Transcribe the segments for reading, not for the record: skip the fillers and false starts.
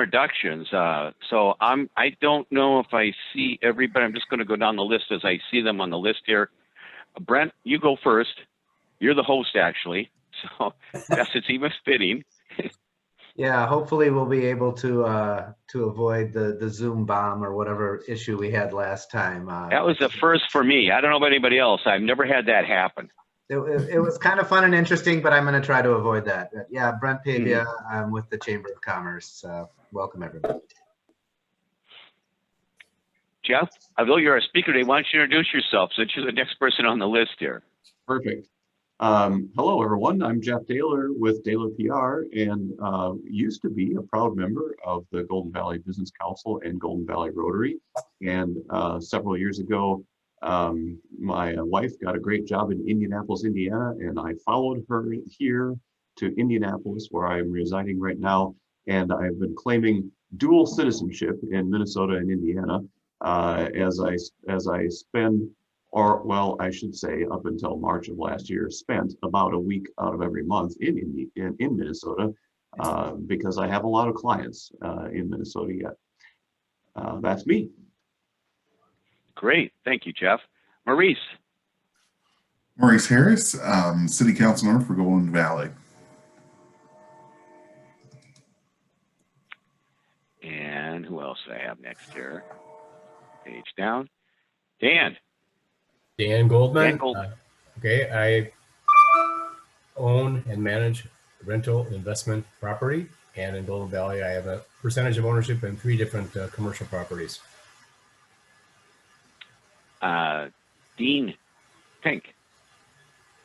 introductions. So I don't know if I see everybody. I'm just going to go down the list as I see them on the list here. Brent, you go first. You're the host, actually. So yes, it's even fitting. Yeah, hopefully we'll be able to avoid the Zoom bomb or whatever issue we had last time. That was the first for me. I don't know about anybody else. I've never had that happen. It was kind of fun and interesting, but I'm going to try to avoid that. But yeah, Brent Pavia, I'm with the Chamber of Commerce. Welcome, everybody. Jeff, although you're a speaker today, why don't you introduce yourself since you're the next person on the list here? Perfect. Hello, everyone. I'm Jeff Dehler with DehlerPR and used to be a proud member of the Golden Valley Business Council and Golden Valley Rotary. And several years ago, my wife got a great job in Indianapolis, Indiana, and I followed her here to Indianapolis, where I'm residing right now. And I've been claiming dual citizenship in Minnesota and Indiana as I spend, or well, I should say up until March of last year, spent about a week out of every month in Minnesota because I have a lot of clients in Minnesota yet. That's me. Great. Thank you, Jeff. Maurice. Maurice Harris, City Council member for Golden Valley. And who else do I have next here? Page down. Dan. Dan Goldman. Dan Goldman. Okay, I own and manage rental investment property, and in Golden Valley, I have a percentage of ownership in 3 different commercial properties. Dean Pink.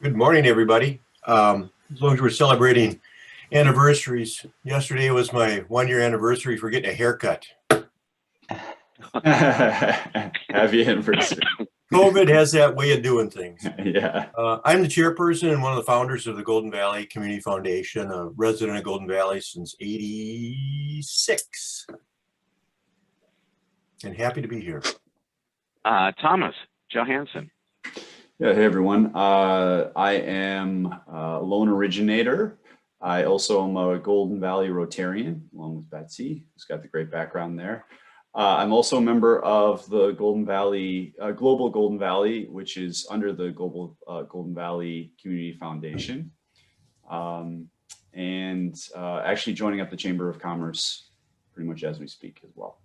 Good morning, everybody. As long as we're celebrating anniversaries, yesterday was my 1-year anniversary for getting a haircut. Happy anniversary. COVID has that way of doing things. Yeah. I'm the chairperson and one of the founders of the Golden Valley Community Foundation, a resident of Golden Valley since '86. And happy to be here. Thomas Johannsen. Yeah, hey everyone. I am a loan originator. I also am a Golden Valley Rotarian, along with Betsy, who's got the great background there. I'm also a member of the Golden Valley, Global Golden Valley, which is under the Global Golden Valley Community Foundation. And actually joining up the Chamber of Commerce pretty much as we speak as well.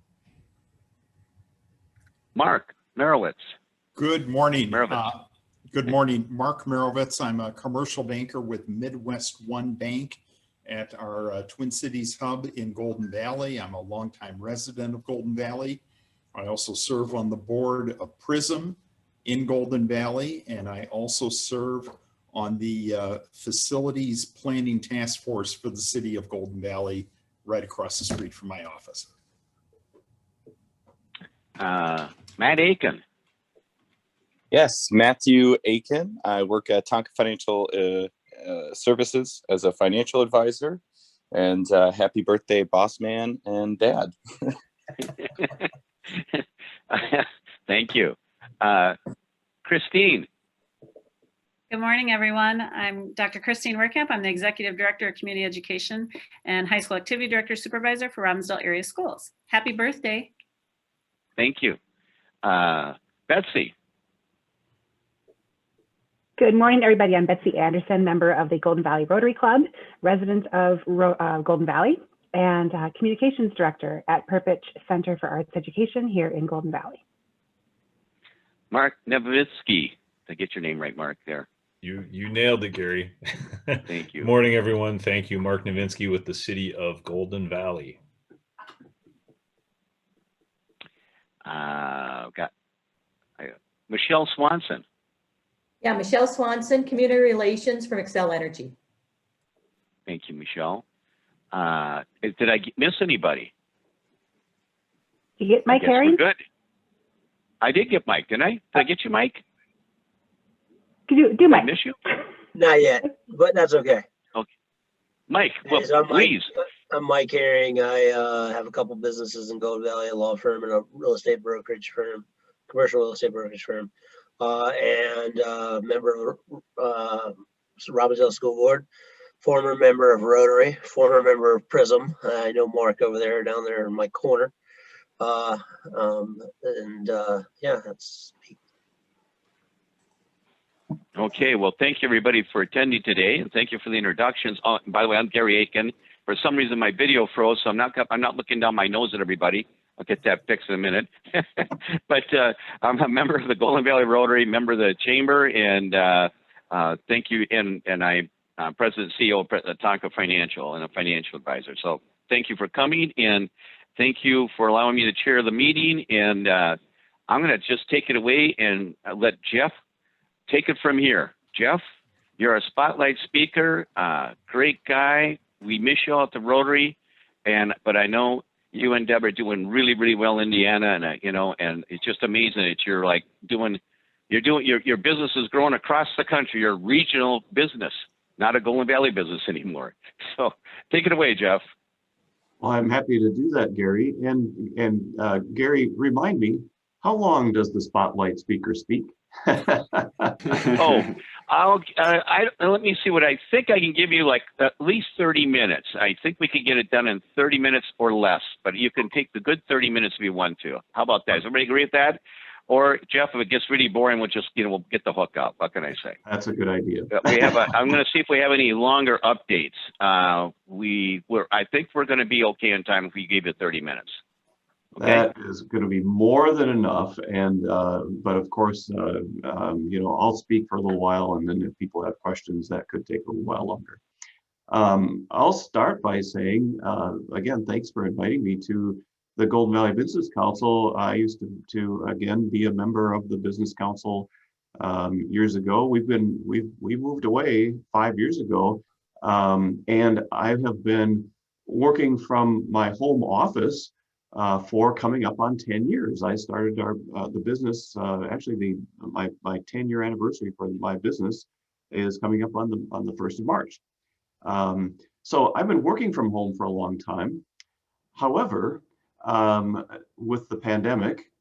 Mark Merowitz. Good morning. Good morning, Mark Merowitz. I'm a commercial banker with Midwest One Bank at our Twin Cities hub in Golden Valley. I'm a longtime resident of Golden Valley. I also serve on the board of PRISM in Golden Valley, and I also serve on the facilities planning task force for the city of Golden Valley, right across the street from my office. Matt Aiken. Yes, Matthew Aiken. I work at Tonka Financial Services as a financial advisor. And happy birthday, boss man and dad. Thank you. Kristine. Good morning, everyone. I'm Dr. Kristine Wehrkamp. I'm the Executive Director of Community Education and High School Activity Director Supervisor for Robbinsdale Area Schools. Happy birthday. Thank you. Betsy. Good morning, everybody. I'm Betsy Anderson, member of the Golden Valley Rotary Club, resident of Golden Valley, and communications director at Perpich Center for Arts Education here in Golden Valley. Mark Nowitzki. Did I get your name right, Mark, there? You nailed it, Gary. Thank you. Morning, everyone. Thank you. Mark Nowitzki with the city of Golden Valley. Got Michelle Swanson. Yeah, Michelle Swanson, Community Relations from Excel Energy. Thank you, Michelle. Did I miss anybody? Did you get Mike Herring? We're good. I did get Mike, didn't I? Did I get you, Mike? Could you do Mike? Did I miss you? Not yet, but that's okay. Okay. Mike, well, So please. I'm Mike Herring. I have a couple businesses in Golden Valley, a law firm and a real estate brokerage firm, commercial real estate brokerage firm. And member of Robbinsdale School Board. former member of Rotary, former member of Prism. I know Mark over there, down there in my corner. Yeah, that's me. Okay, well, thank you everybody for attending today, and thank you for the introductions. Oh, by the way, I'm Gary Aiken. For some reason, my video froze, so I'm not looking down my nose at everybody. I'll get that fixed in a minute. But I'm a member of the Golden Valley Rotary, member of the chamber, and thank you. And I'm President and CEO of Tonka Financial and a financial advisor. So thank you for coming, and thank you for allowing me to chair the meeting. And I'm going to just take it away and let Jeff take it from here. Jeff, you're a spotlight speaker, great guy. We miss you all at the Rotary, but I know you and Deb are doing really, really well in Indiana, and and it's just amazing that you're like your business is growing across the country. You're a regional business, not a Golden Valley business anymore. So take it away, Jeff. Well, I'm happy to do that, Gary. And Gary, remind me, how long does the spotlight speaker speak? Oh, let me see what I think I can give you, like at least 30 minutes. I think we could get it done in 30 minutes or less, but you can take the good 30 minutes if you want to. How about that? Does everybody agree with that? Or Jeff, if it gets really boring, we'll just, we'll get the hook out. What can I say? That's a good idea. I'm going to see if we have any longer updates. I think we're going to be okay in time if we gave you 30 minutes. Okay. That is going to be more than enough, and but of course, I'll speak for a little while, and then if people have questions, that could take a little while longer. I'll start by saying, again, thanks for inviting me to the Golden Valley Business Council. I used to again be a member of the Business Council years ago. We moved away 5 years ago, and I have been working from my home office for coming up on 10 years. I started the business, actually my 10-year anniversary for my business is coming up on the 1st of March. So I've been working from home for a long time. However, with the pandemic,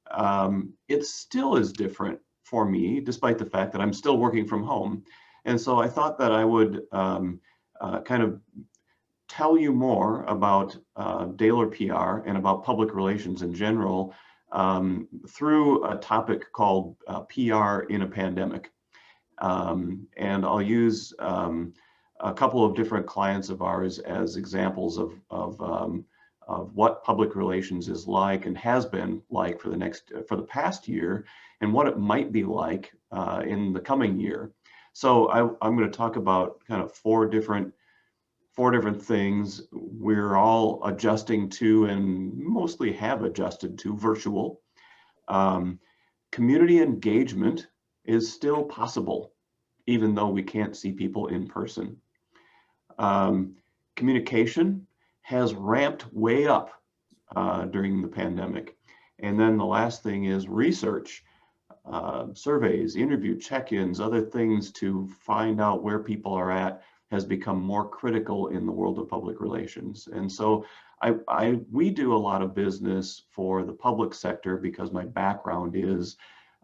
it still is different for me, despite the fact that I'm still working from home. And so I thought that I would kind of tell you more about DehlerPR and about public relations in general through a topic called PR in a pandemic. And I'll use a couple of different clients of ours as examples of what public relations is like and has been like for the past year, and what it might be like in the coming year. So I'm going to talk about kind of four different things we're all adjusting to and mostly have adjusted to: virtual. Community engagement is still possible, even though we can't see people in person. Communication has ramped way up during the pandemic. And then the last thing is research, surveys, interview check-ins, other things to find out where people are at has become more critical in the world of public relations. And so we do a lot of business for the public sector because my background is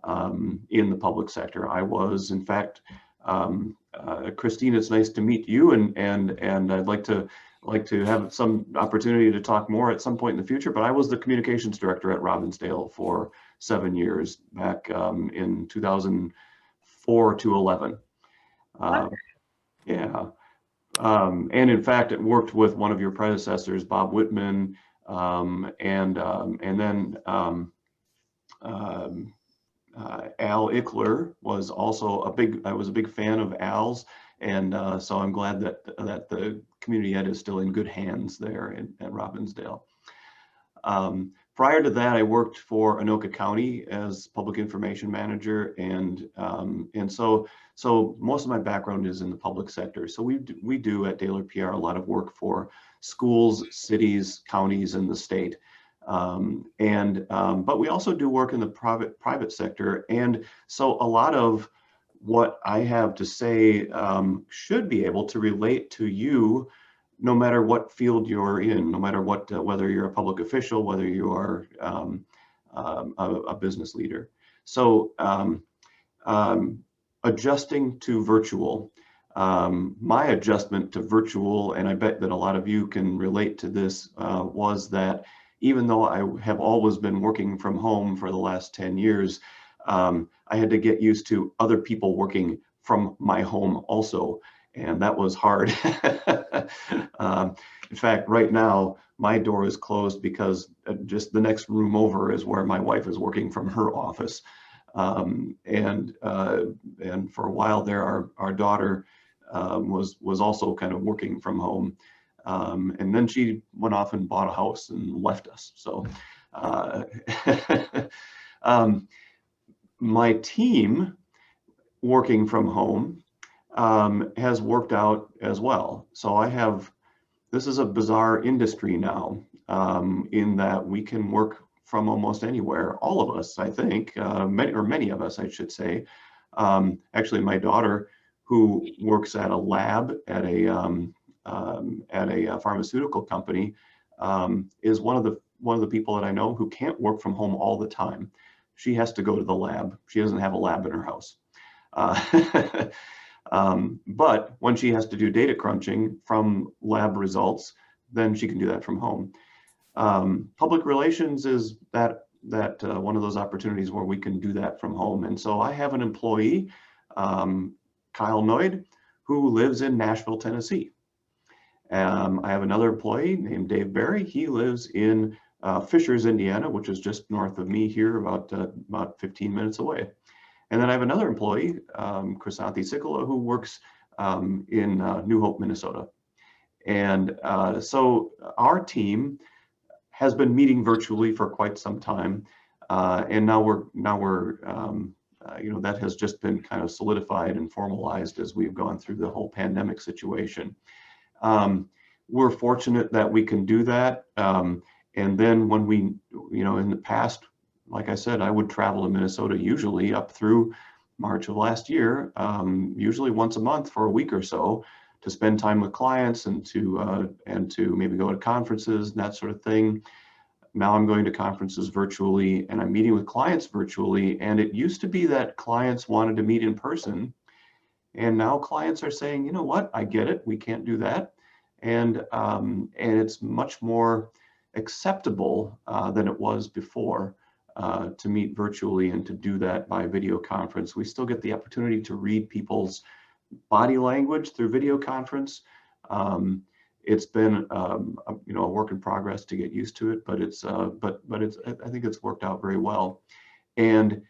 in the public sector. I was, in fact, Kristine, it's nice to meet you, and I'd like to have some opportunity to talk more at some point in the future, but I was the communications director at Robbinsdale for 7 years, back in 2004 to 11. Yeah. And in fact, it worked with one of your predecessors, Bob Whitman, and then Al Ickler was also I was a big fan of Al's, and so I'm glad that the community ed is still in good hands there at Robbinsdale. Prior to that, I worked for Anoka County as public information manager, and so most of my background is in the public sector. So we do at DehlerPR a lot of work for schools, cities, counties, and the state. But we also do work in the private sector, and so a lot of what I have to say should be able to relate to you, no matter what field you're in, no matter what, whether you're a public official, whether you are a business leader. So adjusting to virtual. My adjustment to virtual, and I bet that a lot of you can relate to this, was that even though I have always been working from home for the last 10 years, I had to get used to other people working from my home also, and that was hard. In fact, right now, my door is closed because just the next room over is where my wife is working from her office. And for a while there, our daughter was also kind of working from home. And then she went off and bought a house and left us. So my team working from home has worked out as well. So this is a bizarre industry now, in that we can work from almost anywhere. All of us, I think, many of us, I should say. Actually, my daughter, who works at a lab at a pharmaceutical company, is one of the people that I know who can't work from home all the time. She has to go to the lab. She doesn't have a lab in her house. But when she has to do data crunching from lab results, then she can do that from home. Public relations is that one of those opportunities where we can do that from home. And so I have an employee, Kyle Noyd, who lives in Nashville, Tennessee. I have another employee named Dave Barry. He lives in Fishers, Indiana, which is just north of me here, about 15 minutes away. And then I have another employee, Kristine Wehrkamp, who works in New Hope, Minnesota. And so our team has been meeting virtually for quite some time, and now we're that has just been kind of solidified and formalized as we've gone through the whole pandemic situation. We're fortunate that we can do that, and then when we, in the past, like I said, I would travel to Minnesota usually up through March of last year, usually once a month for a week or so, to spend time with clients and to maybe go to conferences and that sort of thing. Now I'm going to conferences virtually, and I'm meeting with clients virtually. And it used to be that clients wanted to meet in person, and now clients are saying, you know what, I get it, we can't do that, and it's much more acceptable than it was before to meet virtually and to do that by video conference. We still get the opportunity to read people's body language through video conference. It's been a work in progress to get used to it, but I think it's worked out very well. And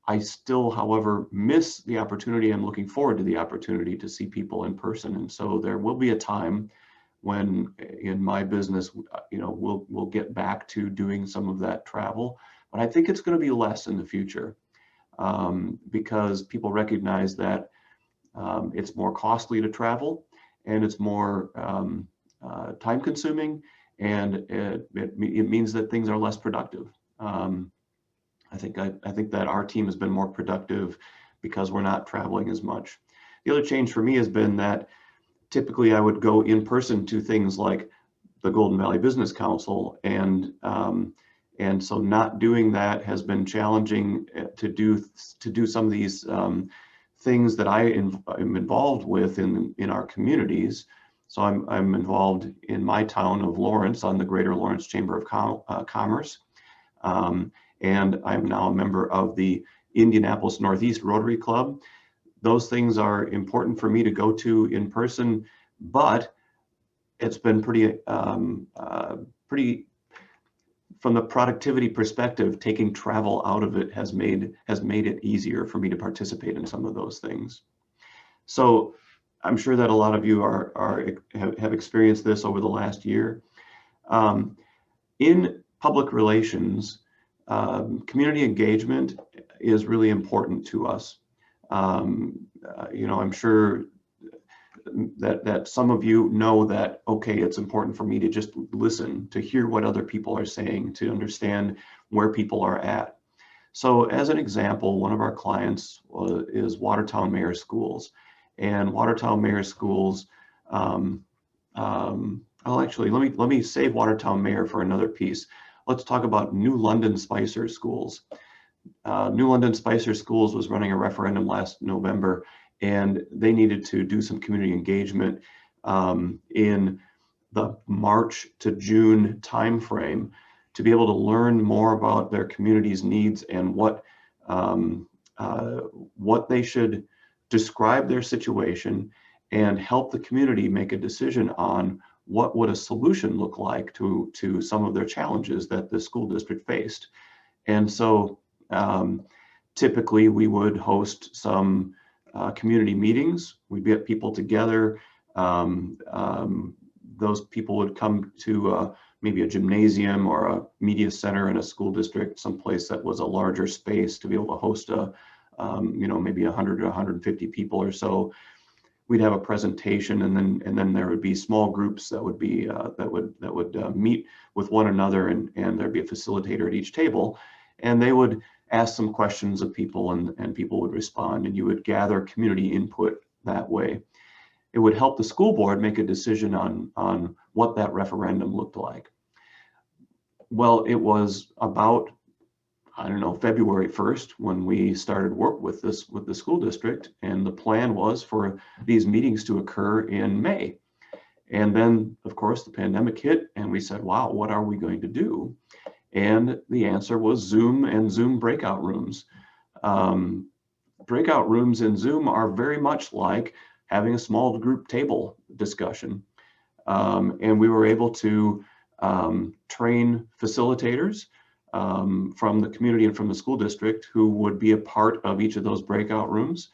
I still, however, miss the opportunity. I'm looking forward to the opportunity to see people in person. And so there will be a time when in my business, we'll get back to doing some of that travel, but I think it's going to be less in the future because people recognize that it's more costly to travel, and it's more time consuming, and it means that things are less productive. I think that our team has been more productive because we're not traveling as much. The other change for me has been that typically I would go in person to things like the Golden Valley Business Council, and so not doing that has been challenging to do some of these things that I am involved with in our communities. So I'm involved in my town of Lawrence on the Greater Lawrence Chamber of Commerce, and I'm now a member of the Indianapolis Northeast Rotary Club. Those things are important for me to go to in person, but it's been pretty from the productivity perspective, taking travel out of it has made it easier for me to participate in some of those things. So I'm sure that a lot of you have experienced this over the last year. In public relations, community engagement is really important to us. I'm sure that some of you know that, okay, it's important for me to just listen, to hear what other people are saying, to understand where people are at. So as an example, one of our clients is Watertown Mayor Schools, and Watertown Mayor Schools, actually, let me save Watertown Mayor for another piece. Let's talk about New London Spicer Schools. New London Spicer Schools was running a referendum last November, and they needed to do some community engagement in the March to June timeframe to be able to learn more about their community's needs and what they should describe their situation and help the community make a decision on what would a solution look like to some of their challenges that the school district faced. And so typically we would host some community meetings. We'd get people together. Those people would come to maybe a gymnasium or a media center in a school district, someplace that was a larger space to be able to host a, maybe 100 or 150 people or so. We'd have a presentation, and then there would be small groups that would be that would meet with one another, and there'd be a facilitator at each table, and they would ask some questions of people, and people would respond, and you would gather community input that way. It would help the school board make a decision on what that referendum looked like. Well, it was about, I don't know, February 1st when we started work with the school district, and the plan was for these meetings to occur in May. And then, of course, the pandemic hit, and we said, wow, what are we going to do? And the answer was Zoom and Zoom breakout rooms. Breakout rooms in Zoom are very much like having a small group table discussion. And we were able to train facilitators from the community and from the school district who would be a part of each of those breakout rooms.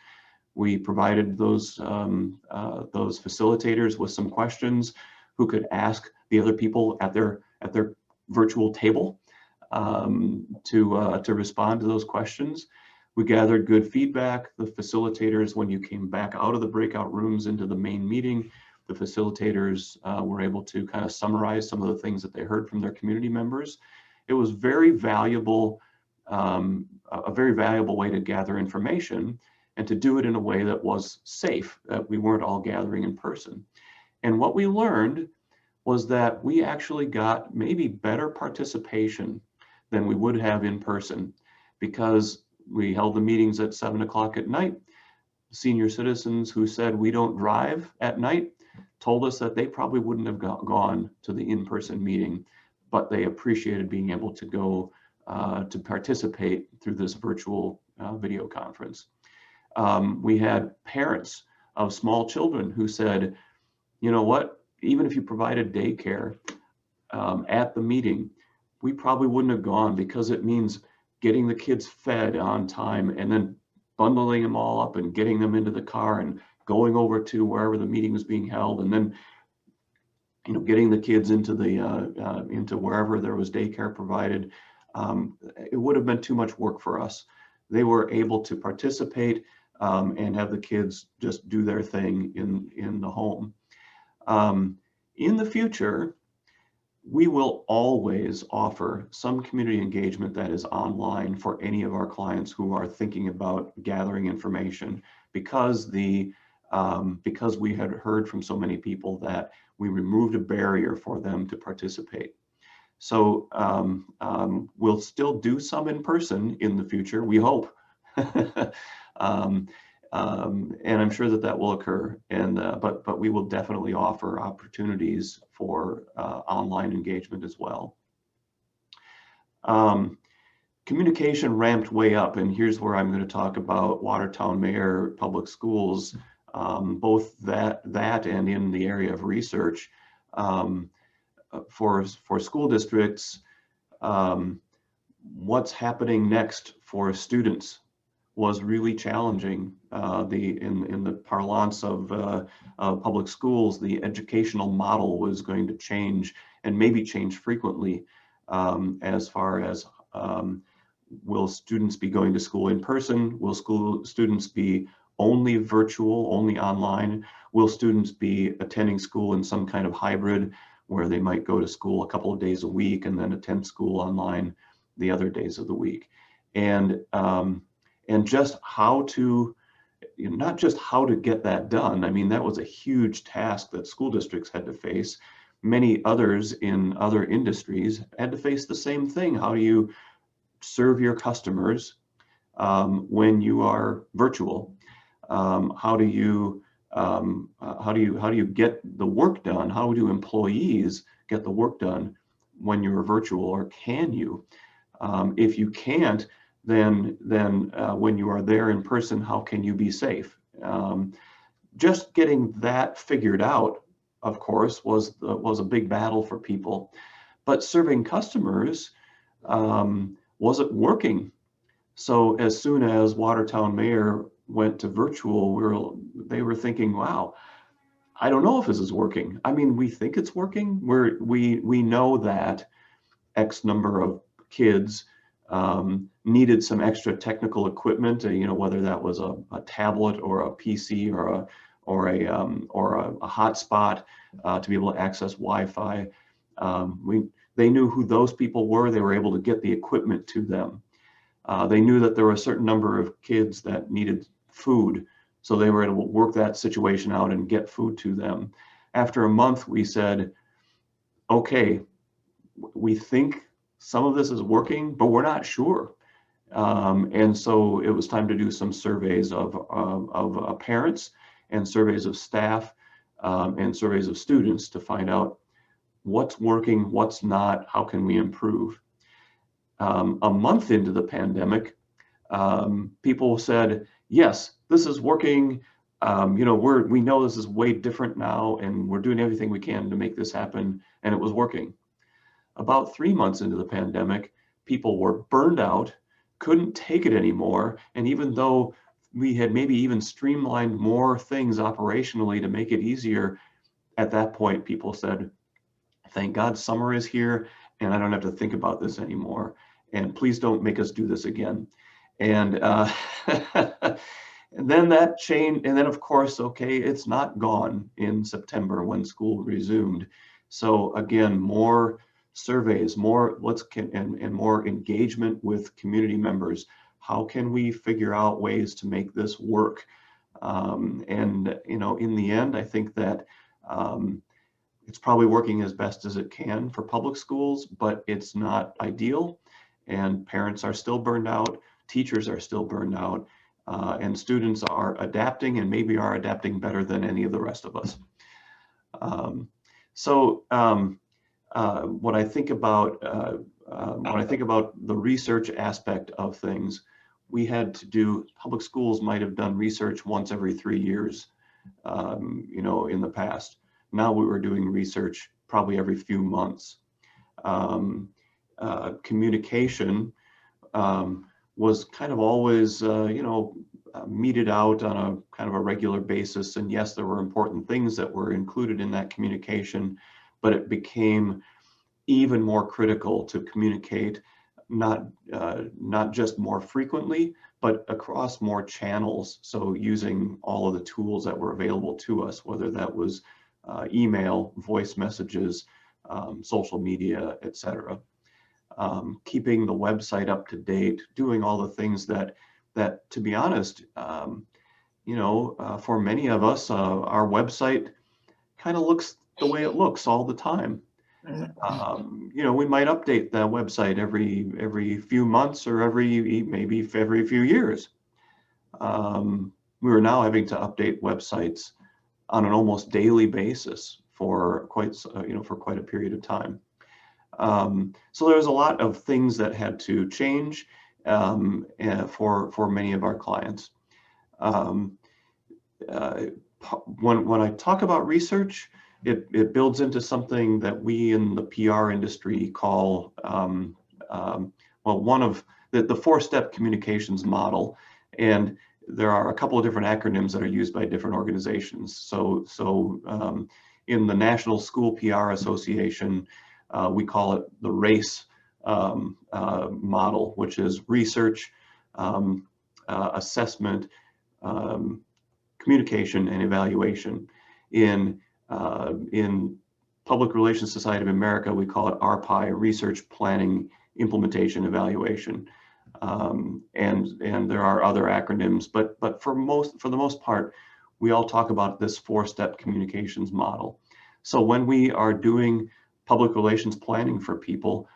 We provided those facilitators with some questions who could ask the other people at their virtual table to respond to those questions. We gathered good feedback. The facilitators, when you came back out of the breakout rooms into the main meeting, the facilitators were able to kind of summarize some of the things that they heard from their community members. It was very valuable, a very valuable way to gather information and to do it in a way that was safe, that we weren't all gathering in person. And what we learned was that we actually got maybe better participation than we would have in person, because we held the meetings at 7 o'clock at night. Senior citizens who said we don't drive at night told us that they probably wouldn't have gone to the in-person meeting, but they appreciated being able to go to participate through this virtual video conference. We had parents of small children who said, you know what, even if you provided daycare at the meeting, we probably wouldn't have gone, because it means getting the kids fed on time and then bundling them all up and getting them into the car and going over to wherever the meeting was being held, and then getting the kids into the into wherever there was daycare provided. It would have been too much work for us. They were able to participate and have the kids just do their thing in the home. In the future, we will always offer some community engagement that is online for any of our clients who are thinking about gathering information, because because we had heard from so many people that we removed a barrier for them to participate. So we'll still do some in person in the future, we hope. And I'm sure that will occur. And but we will definitely offer opportunities for online engagement as well. Communication ramped way up, and here's where I'm going to talk about Watertown Mayor Public Schools, both that and in the area of research. For school districts, what's happening next for students was really challenging. In the parlance of public schools, the educational model was going to change, and maybe change frequently, as far as will students be going to school in person? Will students be only virtual, only online? Will students be attending school in some kind of hybrid, where they might go to school a couple of days a week and then attend school online the other days of the week? And just how to, not just how to get that done. I mean, that was a huge task that school districts had to face. Many others in other industries had to face the same thing. How do you serve your customers when you are virtual? How do you get the work done? How do employees get the work done when you're virtual, or can you? If you can't, then when you are there in person, how can you be safe? Just getting that figured out, of course, was a big battle for people. But serving customers wasn't working. So as soon as Watertown Mayor went to virtual, they were thinking, wow, I don't know if this is working. I mean, we think it's working. We know that X number of kids needed some extra technical equipment, whether that was a tablet or a PC or a hotspot to be able to access Wi-Fi. They knew who those people were. They were able to get the equipment to them. They knew that there were a certain number of kids that needed food, so they were able to work that situation out and get food to them. After a month, we said, okay, we think some of this is working, but we're not sure. And so it was time to do some surveys of parents and surveys of staff and surveys of students to find out what's working, what's not, how can we improve. A month into the pandemic, people said, yes, this is working. We know this is way different now, and we're doing everything we can to make this happen, and it was working. About 3 months into the pandemic, people were burned out, couldn't take it anymore, and even though we had maybe even streamlined more things operationally to make it easier, at that point, people said, thank God summer is here, and I don't have to think about this anymore. And please don't make us do this again. And, and then that changed. And then, of course, okay, it's not gone in September when school resumed. So again, more surveys, more and more engagement with community members. How can we figure out ways to make this work? And in the end, I think that it's probably working as best as it can for public schools, but it's not ideal. And parents are still burned out, teachers are still burned out, and students are adapting, and maybe are adapting better than any of the rest of us. When I think about the research aspect of things, we had to do, public schools might have done research once every 3 years, in the past. Now we were doing research probably every few months. Communication was kind of always, meted out on a kind of a regular basis. And yes, there were important things that were included in that communication, but it became even more critical to communicate not just more frequently, but across more channels. So using all of the tools that were available to us, whether that was email, voice messages, social media, etc. Keeping the website up to date, doing all the things that to be honest, for many of us, our website kind of looks the way it looks all the time. We might update that website every few months or maybe every few years. We were now having to update websites on an almost daily basis for quite a period of time. So there's a lot of things that had to change for many of our clients. When I talk about research, it builds into something that we in the PR industry call, one of the four-step communications model. And there are a couple of different acronyms that are used by different organizations. So in the National School PR Association, we call it the RACE model, which is research, assessment, communication, and evaluation. In Public Relations Society of America, we call it RPI, Research, Planning, Implementation, Evaluation. And there are other acronyms, but for the most part, we all talk about this four-step communications model. So when we are doing public relations planning for people,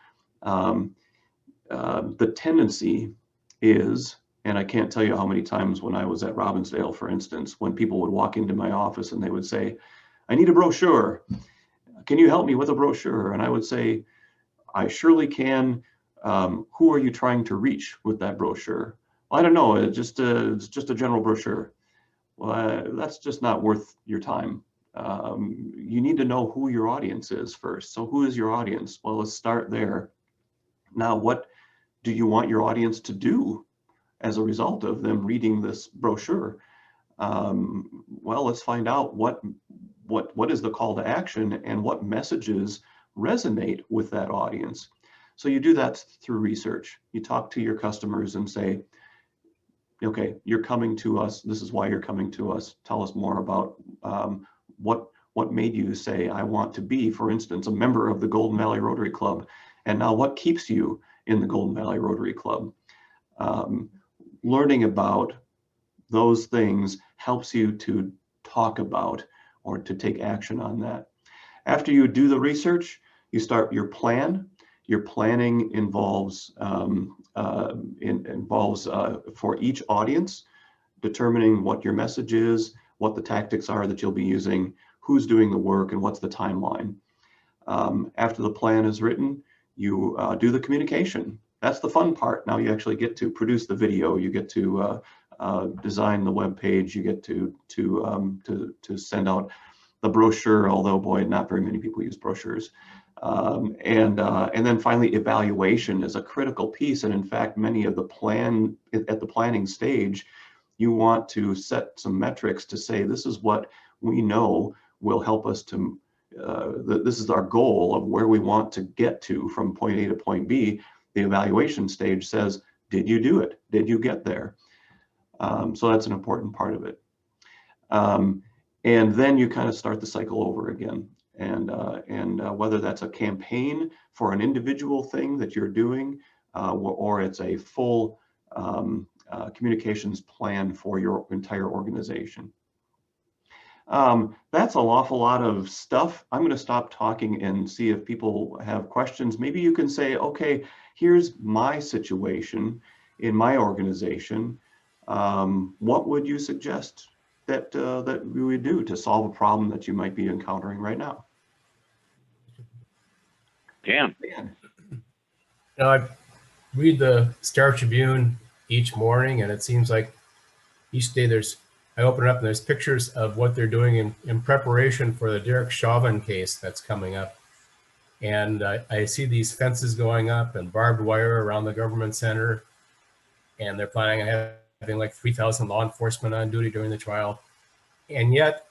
the tendency is, And I can't tell you how many times when I was at Robbinsdale, for instance, when people would walk into my office and they would say, I need a brochure. Can you help me with a brochure? And I would say, I surely can. Who are you trying to reach with that brochure? Well, I don't know, it's just a general brochure. Well, that's just not worth your time. You need to know who your audience is first. So who is your audience? Well, let's start there. Now, what do you want your audience to do as a result of them reading this brochure? Well, let's find out what is the call to action and what messages resonate with that audience. So you do that through research. You talk to your customers and say, okay, you're coming to us. This is why you're coming to us. Tell us more about what made you say, I want to be, for instance, a member of the Golden Valley Rotary Club. And now what keeps you in the Golden Valley Rotary Club? Learning about those things helps you to talk about or to take action on that. After you do the research, you start your plan. Your planning involves for each audience, determining what your message is, what the tactics are that you'll be using, who's doing the work, and what's the timeline. After the plan is written, you do the communication. That's the fun part. Now you actually get to produce the video. You get to design the web page. You get to send out the brochure. Although, boy, not very many people use brochures. And then finally, evaluation is a critical piece. And in fact, many of the at the planning stage, you want to set some metrics to say, this is what we know will help us to, this is our goal of where we want to get to from point A to point B. The evaluation stage says, did you do it? Did you get there? So that's an important part of it. And then you kind of start the cycle over again. And whether that's a campaign for an individual thing that you're doing, or it's a full communications plan for your entire organization. That's an awful lot of stuff. I'm going to stop talking and see if people have questions. Maybe you can say, okay, here's my situation in my organization. What would you suggest that we would do to solve a problem that you might be encountering right now? Dan. Now, I read the Star Tribune each morning, and it seems like each day I open it up and there's pictures of what they're doing in preparation for the Derek Chauvin case that's coming up. And I see these fences going up and barbed wire around the government center. And they're planning on having like 3,000 law enforcement on duty during the trial. And yet,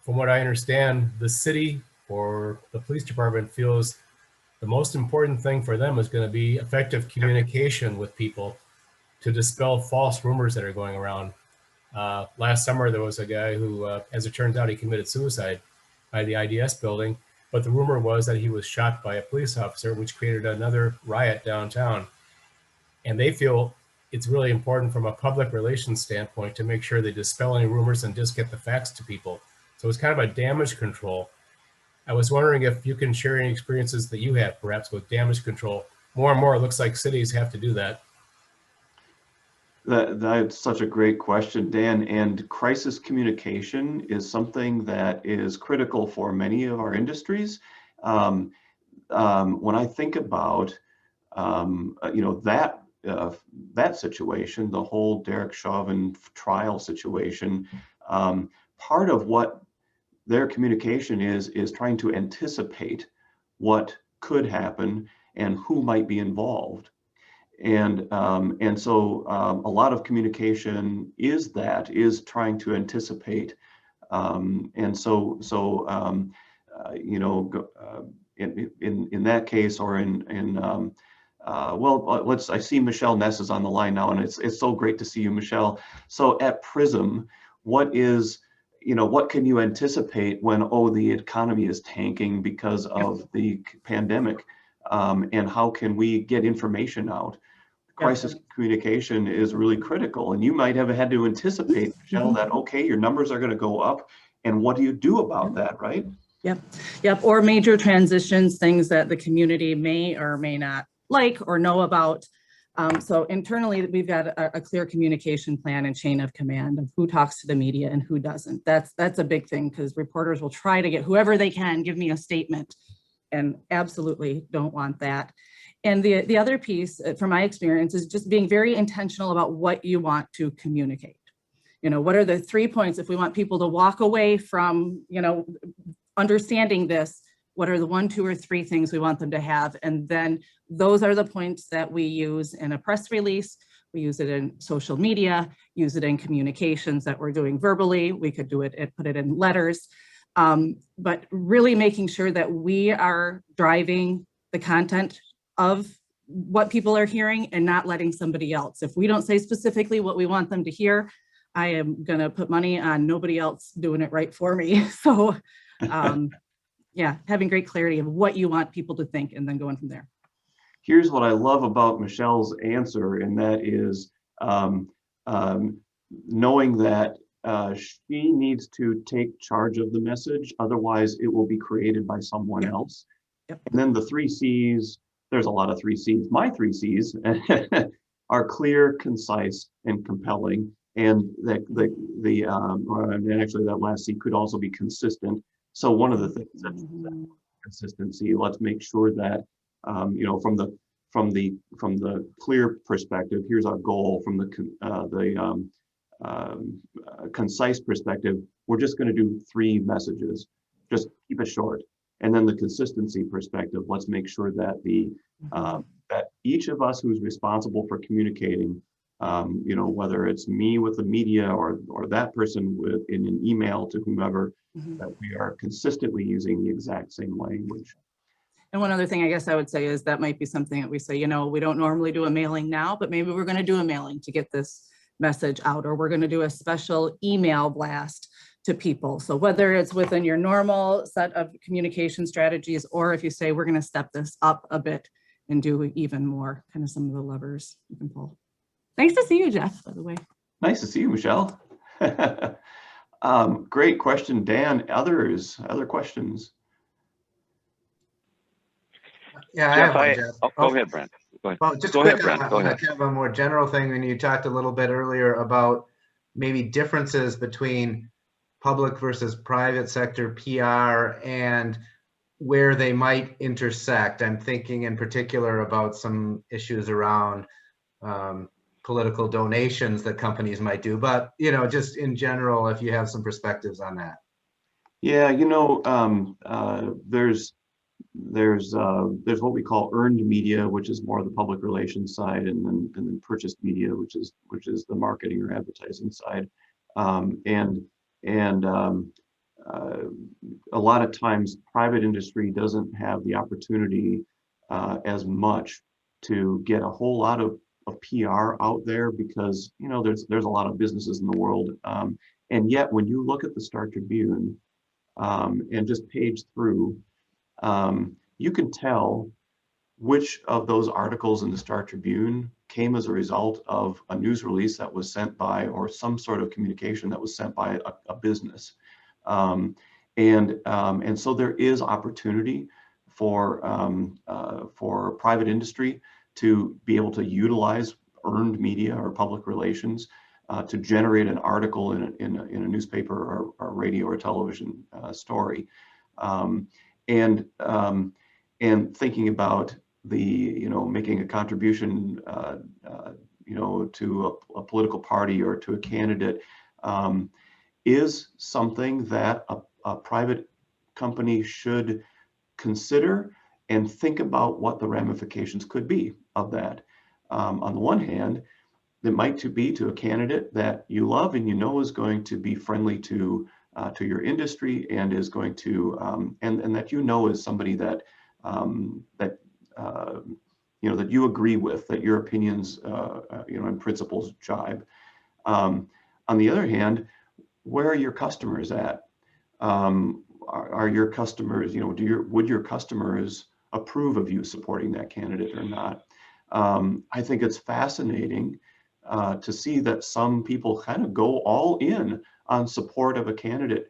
from what I understand, the city or the police department feels the most important thing for them is going to be effective communication with people to dispel false rumors that are going around. Last summer, there was a guy who, as it turns out, he committed suicide by the IDS building. But the rumor was that he was shot by a police officer, which created another riot downtown. And they feel it's really important from a public relations standpoint to make sure they dispel any rumors and just get the facts to people. So it's kind of a damage control. I was wondering if you can share any experiences that you have, perhaps with damage control. More and more, it looks like cities have to do that. That's such a great question, Dan. And crisis communication is something that is critical for many of our industries. When I think about, that situation, the whole Derek Chauvin trial situation, part of what their communication is trying to anticipate what could happen and who might be involved. And so a lot of communication is trying to anticipate. In that case, or I see Michelle Ness is on the line now, and it's so great to see you, Michelle. So at PRISM, what can you anticipate when, the economy is tanking because of the pandemic? And how can we get information out? Crisis communication is really critical. And you might have had to anticipate, Michelle, that, okay, your numbers are going to go up. And what do you do about that, right? Yep. Or major transitions, things that the community may or may not like or know about. So internally, we've got a clear communication plan and chain of command of who talks to the media and who doesn't. That's a big thing, because reporters will try to get whoever they can give me a statement, and absolutely don't want that. And the other piece, from my experience, is just being very intentional about what you want to communicate. What are the 3 points if we want people to walk away from, understanding this? What are the 1, 2, or 3 things we want them to have? And then those are the points that we use in a press release. We use it in social media, use it in communications that we're doing verbally. We could do it and put it in letters, but really making sure that we are driving the content of what people are hearing and not letting somebody else. If we don't say specifically what we want them to hear, I am gonna put money on nobody else doing it right for me. So yeah, having great clarity of what you want people to think and then going from there. Here's what I love about Michelle's answer, and that is knowing that she needs to take charge of the message, otherwise it will be created by someone else. Yep. And then the 3 C's, there's a lot of 3 C's. My 3 C's are clear, concise, and compelling. And and actually that last C could also be consistent. So one of the things that's consistency, let's make sure that, from the clear perspective, here's our goal. From the concise perspective, we're just going to do 3 messages. Just keep it short. And then the consistency perspective, let's make sure that that each of us who's responsible for communicating, whether it's me with the media or that person in an email to whomever, that we are consistently using the exact same language. And one other thing I guess I would say is that might be something that we say, we don't normally do a mailing now, but maybe we're going to do a mailing to get this message out, or we're going to do a special email blast to people. So whether it's within your normal set of communication strategies, or if you say we're going to step this up a bit and do even more, kind of some of the levers you can pull. Nice to see you, Jeff, by the way. Nice to see you, Michelle. Great question, Dan. Other questions? Yeah, Jeff, I have one, Jeff. Go ahead, Brent. Go ahead. Well, just go quick ahead, Brent. Go on ahead. kind of a more general thing, when you talked a little bit earlier about maybe differences between public versus private sector PR and where they might intersect. I'm thinking in particular about some issues around political donations that companies might do, but just in general, if you have some perspectives on that. Yeah, there's what we call earned media, which is more the public relations side, and then purchased media, which is the marketing or advertising side. A lot of times private industry doesn't have the opportunity as much to get a whole lot of PR out there, because there's a lot of businesses in the world, and yet when you look at the Star Tribune and just page through, you can tell which of those articles in the Star Tribune came as a result of a news release that was sent by, or some sort of communication that was sent by a business. And so there is opportunity for private industry to be able to utilize earned media or public relations to generate an article in a newspaper or radio or television story. And thinking about making a contribution, to a political party or to a candidate is something that a private company should consider and think about what the ramifications could be of that. On the one hand, it might be to a candidate that you love and is going to be friendly to your industry and is going to and that is somebody that that you agree with, that your opinions and principles jibe. On the other hand, where are your customers at? Are your customers, would your customers approve of you supporting that candidate or not? I think it's fascinating to see that some people kind of go all in on support of a candidate,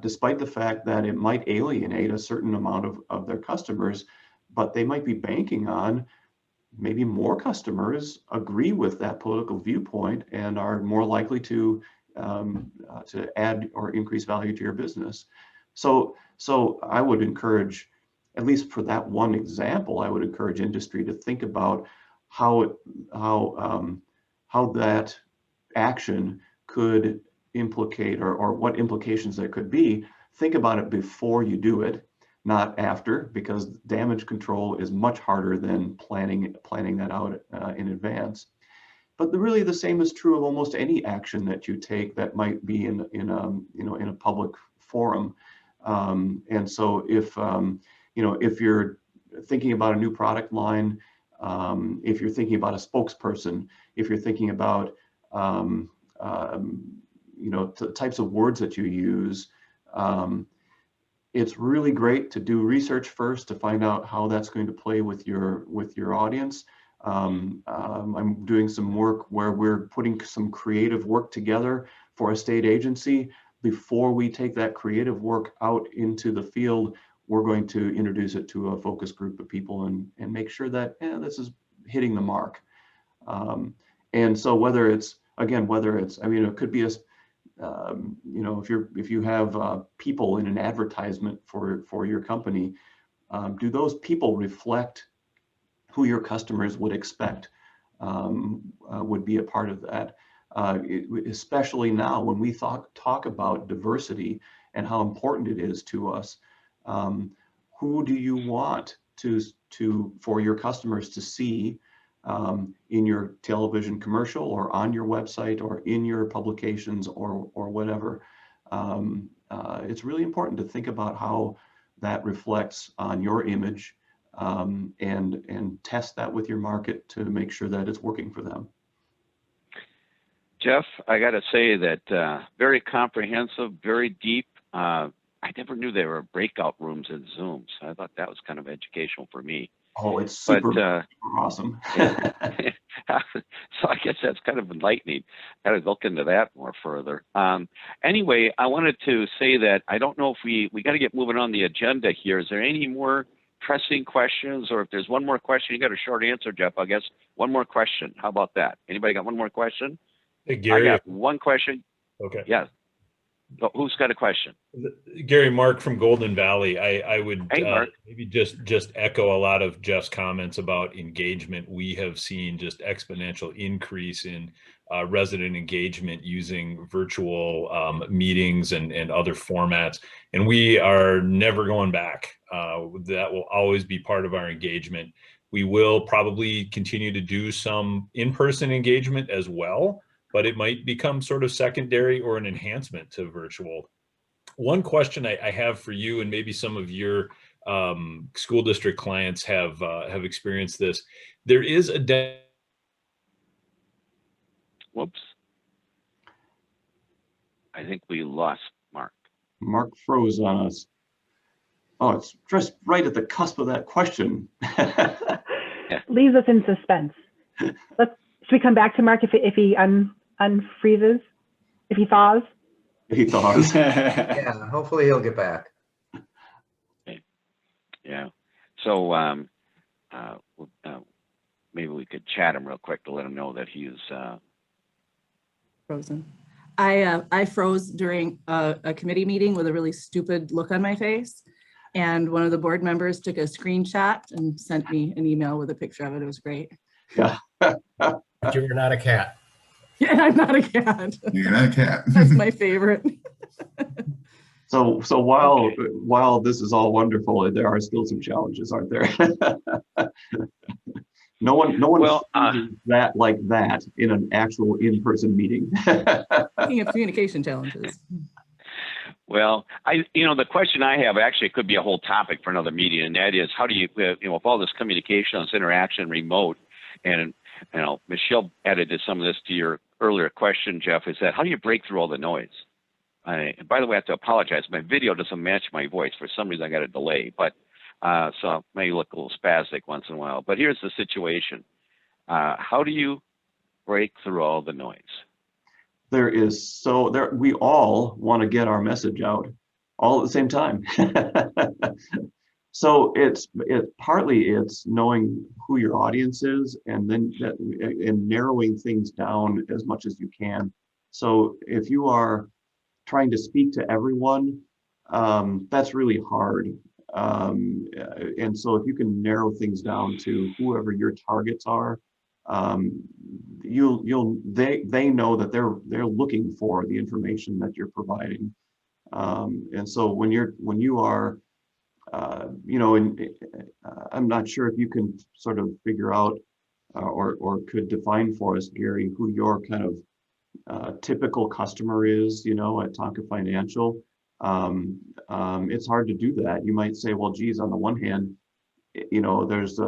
despite the fact that it might alienate a certain amount of their customers, but they might be banking on maybe more customers agree with that political viewpoint and are more likely to add or increase value to your business. So I would encourage, at least for that one example, I would encourage industry to think about how that action could implicate or what implications there could be. Think about it before you do it, not after, because damage control is much harder than planning that out in advance. But really, the same is true of almost any action that you take that might be in a public forum. And so if you're thinking about a new product line, if you're thinking about a spokesperson, if you're thinking about types of words that you use, it's really great to do research first to find out how that's going to play with your audience. I'm doing some work where we're putting some creative work together for a state agency. Before we take that creative work out into the field, we're going to introduce it to a focus group of people and make sure that this is hitting the mark. And so whether it's, I mean, it could be if you have people in an advertisement for your company, do those people reflect who your customers would expect would be a part of that? Especially now when we talk about diversity and how important it is to us. Who do you want for your customers to see in your television commercial or on your website or in your publications or whatever? It's really important to think about how that reflects on your image and test that with your market to make sure that it's working for them. Jeff, I got to say that very comprehensive, very deep. I never knew there were breakout rooms in Zoom, so I thought that was kind of educational for me. Oh, it's super awesome. So I guess that's kind of enlightening. Got to look into that more further. Anyway, I wanted to say that I don't know if we got to get moving on the agenda here. Is there any more pressing questions, or if there's one more question, you got a short answer, Jeff? I guess one more question. How about that? Anybody got one more question? Hey, Gary. I got one question. Okay. Yeah. Who's got a question? Gary, Mark from Golden Valley. I would maybe just echo a lot of Jeff's comments about engagement. We have seen just exponential increase in resident engagement using virtual meetings and other formats, and we are never going back. That will always be part of our engagement. We will probably continue to do some in-person engagement as well, but it might become sort of secondary or an enhancement to virtual. One question I have for you, and maybe some of your school district clients have experienced this. There is a Whoops. I think we lost Mark. Mark froze on us. Oh, it's just right at the cusp of that question. Leaves us in suspense. Should we come back to Mark if he unfreezes, if he thaws? If he thaws. Yeah, hopefully he'll get back. Okay. Yeah. So maybe we could chat him real quick to let him know that he's frozen. I froze during a committee meeting with a really stupid look on my face. And one of the board members took a screenshot and sent me an email with a picture of it. It was great. Yeah. But you're not a cat. Yeah, I'm not a cat. You're not a cat. That's my favorite. So while this is all wonderful, there are still some challenges, aren't there? No one that like that in an actual in-person meeting. Speaking of communication challenges. Well, the question I have actually could be a whole topic for another meeting, and that is how do you, with all this communication, this interaction, remote, and Michelle added to some of this to your earlier question, Jeff, is that how do you break through all the noise? And by the way, I have to apologize. My video doesn't match my voice. For some reason, I got a delay, but so I may look a little spastic once in a while. But here's the situation. How do you break through all the noise? We all want to get our message out all at the same time. So it's partly it's knowing who your audience is, and then and narrowing things down as much as you can. So if you are trying to speak to everyone, that's really hard. And so if you can narrow things down to whoever your targets are, they know that they're looking for the information that you're providing. And so when you are I'm not sure if you can sort of figure out or could define for us, Gary, who your kind of typical customer is, at Tonka Financial. It's hard to do that. You might say, well, geez, on the one hand, there's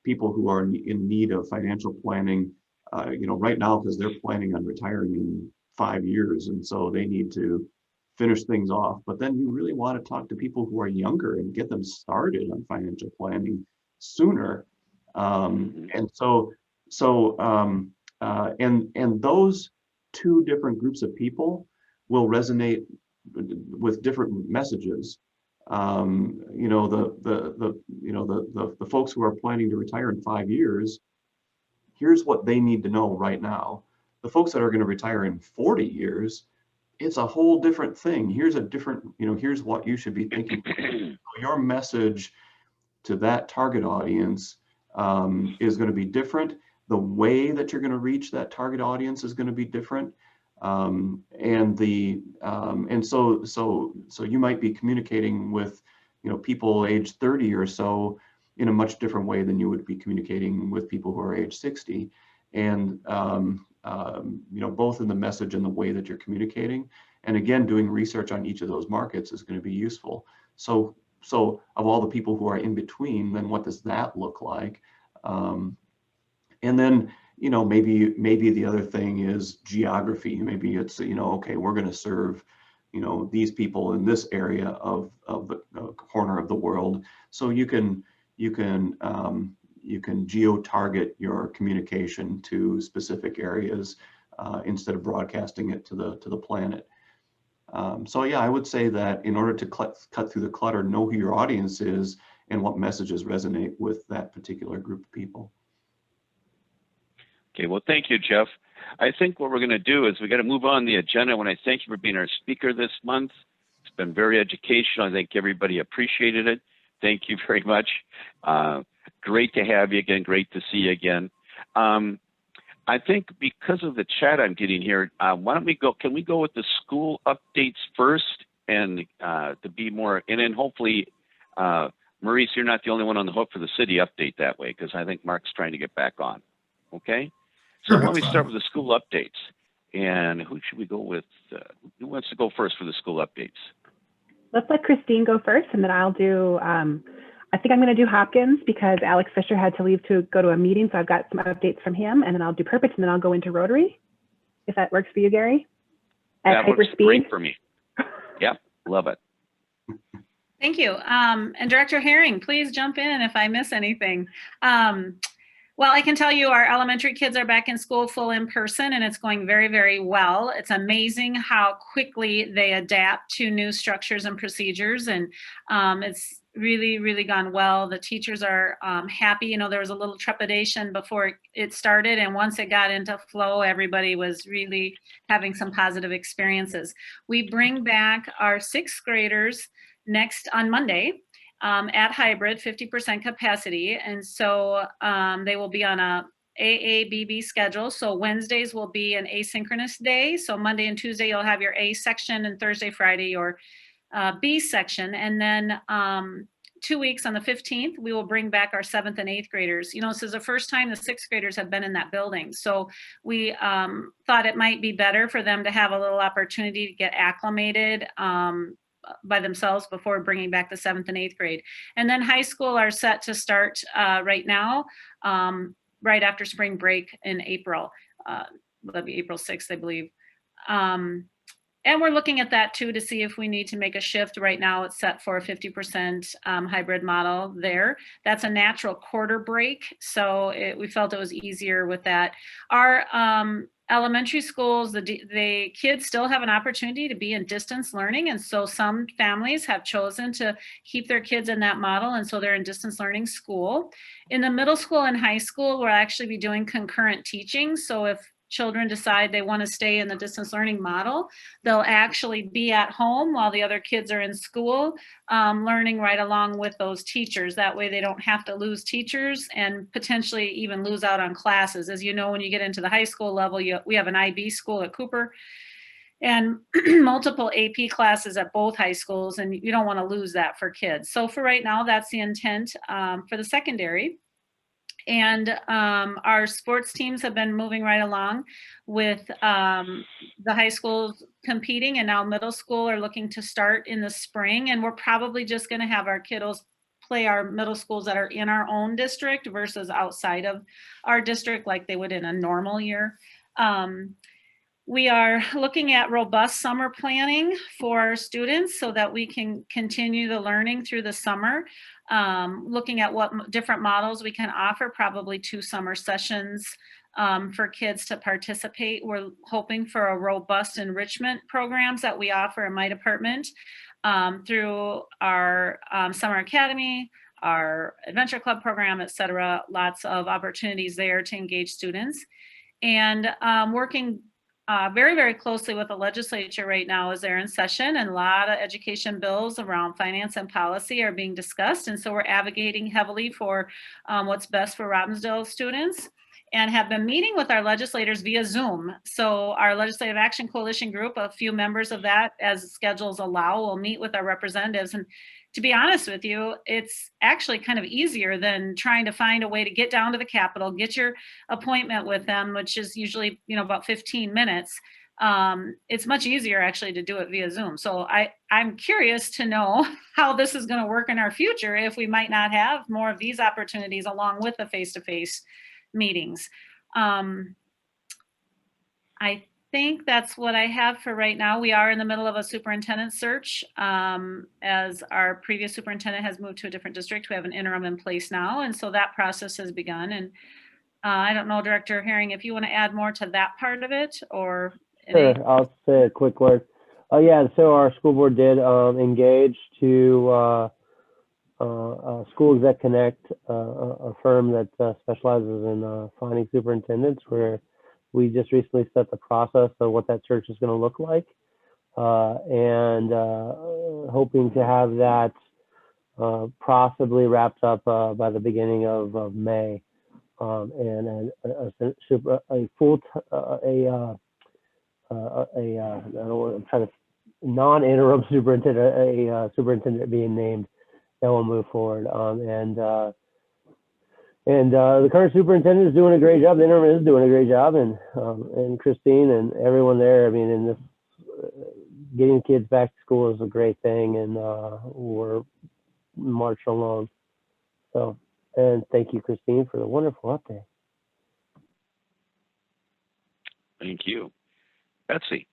people who are in need of financial planning, right now, because they're planning on retiring in 5 years, and so they need to finish things off. But then you really want to talk to people who are younger and get them started on financial planning sooner. And those two different groups of people will resonate with different messages. The folks who are planning to retire in 5 years, here's what they need to know right now. The folks that are going to retire in 40 years, it's a whole different thing. Here's here's what you should be thinking. Your message to that target audience is going to be different. The way that you're going to reach that target audience is going to be different. So you might be communicating with, people age 30 or so in a much different way than you would be communicating with people who are age 60. And both in the message and the way that you're communicating. And again, doing research on each of those markets is going to be useful. So of all the people who are in between, then what does that look like? And then, maybe the other thing is geography. Maybe it's, okay, we're going to serve, these people in this area of the corner of the world. So you can geo-target your communication to specific areas instead of broadcasting it to the planet. So yeah, I would say that in order to cut through the clutter, know who your audience is and what messages resonate with that particular group of people. Okay, well, thank you, Jeff. I think what we're going to do is we got to move on the agenda. When I thank you for being our speaker this month, it's been very educational. I think everybody appreciated it. Thank you very much. Great to have you again. Great to see you again. I think because of the chat I'm getting here, why don't we go? Can we go with the school updates first, and to be more, and then hopefully, Maurice, you're not the only one on the hook for the city update that way, because I think Mark's trying to get back on. Okay. So why don't we start with the school updates? And who should we go with? Who wants to go first for the school updates? Let's let Kristine go first, and then I'll do, I think I'm going to do Hopkins because Alex Fisher had to leave to go to a meeting. So I've got some updates from him, and then I'll do Purpose, and then I'll go into Rotary, if that works for you, Gary. That works great for me. Yep, love it. Thank you. And Director Herring, please jump in if I miss anything. Well, I can tell you our elementary kids are back in school full in person, and it's going very, very well. It's amazing how quickly they adapt to new structures and procedures, and it's really, really gone well. The teachers are happy. There was a little trepidation before it started, and once it got into flow, everybody was really having some positive experiences. We bring back our 6th graders next on Monday. At hybrid, 50% capacity. And so they will be on a AABB schedule. So Wednesdays will be an asynchronous day. So Monday and Tuesday, you'll have your A section, and Thursday, Friday, your B section. And then 2 weeks on the 15th, we will bring back our 7th and 8th graders. This is the first time the 6th graders have been in that building. So we thought it might be better for them to have a little opportunity to get acclimated by themselves before bringing back the 7th and 8th grade. And then high school are set to start right now, right after spring break in April. That'll be April 6th, I believe. And we're looking at that too to see if we need to make a shift. Right now it's set for a 50% hybrid model there. That's a natural quarter break. So we felt it was easier with that. Our elementary schools, the kids still have an opportunity to be in distance learning. And so some families have chosen to keep their kids in that model. And so they're in distance learning school. In the middle school and high school, we'll actually be doing concurrent teaching. So if children decide they want to stay in the distance learning model, they'll actually be at home while the other kids are in school, learning right along with those teachers. That way they don't have to lose teachers and potentially even lose out on classes. As you know, when you get into the high school level, we have an IB school at Cooper and multiple AP classes at both high schools, and you don't want to lose that for kids. So for right now, that's the intent for the secondary. And our sports teams have been moving right along with the high schools competing, and now middle school are looking to start in the spring. And we're probably just going to have our kiddos play our middle schools that are in our own district versus outside of our district like they would in a normal year. We are looking at robust summer planning for our students so that we can continue the learning through the summer. Looking at what different models we can offer, probably 2 summer sessions for kids to participate. We're hoping for a robust enrichment programs that we offer in my department through our summer academy, our adventure club program, et cetera. Lots of opportunities there to engage students. And working very, very closely with the legislature right now as they're in session, and a lot of education bills around finance and policy are being discussed. And so we're advocating heavily for what's best for Robbinsdale students, and have been meeting with our legislators via Zoom. So our Legislative Action Coalition group, a few members of that, as schedules allow, will meet with our representatives. And to be honest with you, it's actually kind of easier than trying to find a way to get down to the Capitol, get your appointment with them, which is usually, about 15 minutes. It's much easier actually to do it via Zoom. So I'm curious to know how this is going to work in our future if we might not have more of these opportunities along with the face-to-face meetings. I think that's what I have for right now. We are in the middle of a superintendent search. As our previous superintendent has moved to a different district, we have an interim in place now. And so that process has begun. And I don't know, Director Herring, if you want to add more to that part of it, or Sure, I'll say a quick word. Yeah, so our school board did engage to School Exec Connect, a firm that specializes in finding superintendents, where we just recently set the process of what that search is going to look like, and hoping to have that possibly wrapped up by the beginning of May, and non-interim superintendent, a superintendent being named that will move forward. And the current superintendent is doing a great job. The interim is doing a great job, and Kristine and everyone there. I mean, in this, getting kids back to school is a great thing, and we're marching along. So, and thank you, Kristine, for the wonderful update. Thank you, Betsy.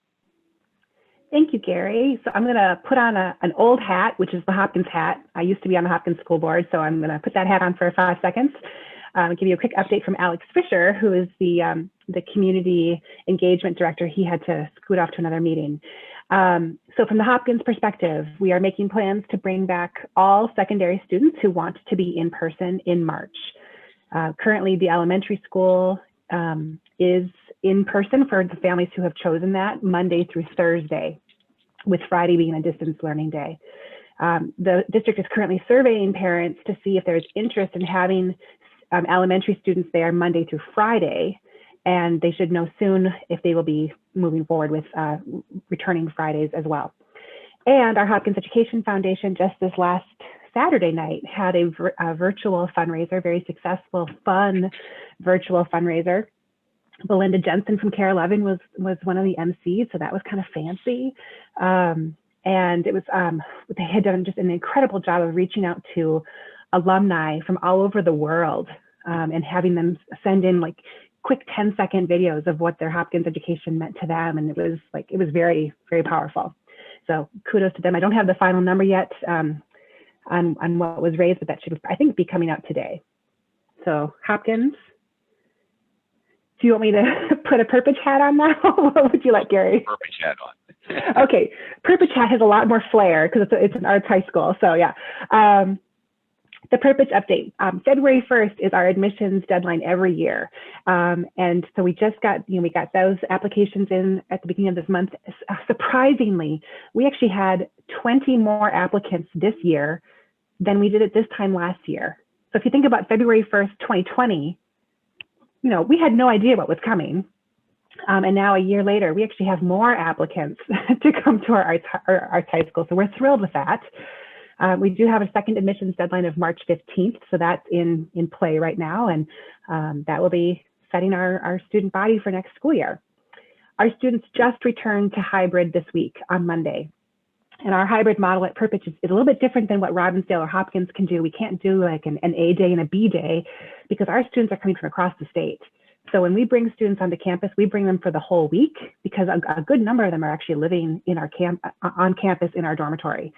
Thank you, Gary. So I'm going to put on an old hat, which is the Hopkins hat. I used to be on the Hopkins school board, so I'm going to put that hat on for 5 seconds. Give you a quick update from Alex Fisher, who is the community engagement director. He had to scoot off to another meeting. So from the Hopkins perspective, we are making plans to bring back all secondary students who want to be in person in March. Currently, the elementary school is in person for the families who have chosen that, Monday through Thursday, with Friday being a distance learning day. The district is currently surveying parents to see if there's interest in having elementary students there Monday through Friday, and they should know soon if they will be moving forward with returning Fridays as well. And our Hopkins Education Foundation just this last Saturday night had a virtual fundraiser, very successful, fun virtual fundraiser. Belinda Jensen from Care 11 was one of the MCs, so that was kind of fancy. And it was, they had done just an incredible job of reaching out to alumni from all over the world, and having them send in like quick 10-second videos of what their Hopkins education meant to them. And it was very, very powerful. So kudos to them. I don't have the final number yet on what was raised, but that should, I think, be coming out today. So Hopkins, do you want me to put a Purpose hat on now? What would you like, Gary? Purpose hat on. Okay, Purpose hat has a lot more flair because it's an arts high school. So yeah. The Purpose update. February 1st is our admissions deadline every year. And so we just got, we got those applications in at the beginning of this month. Surprisingly, we actually had 20 more applicants this year than we did at this time last year. So if you think about February 1st, 2020, we had no idea what was coming. And now a year later, we actually have more applicants to come to our arts high school. So we're thrilled with that. We do have a second admissions deadline of March 15th. So that's in play right now. And that will be setting our student body for next school year. Our students just returned to hybrid this week on Monday. And our hybrid model at Purpose is a little bit different than what Robbinsdale or Hopkins can do. We can't do like an A day and a B day because our students are coming from across the state. So when we bring students onto campus, we bring them for the whole week because a good number of them are actually living in our on campus in our dormitory.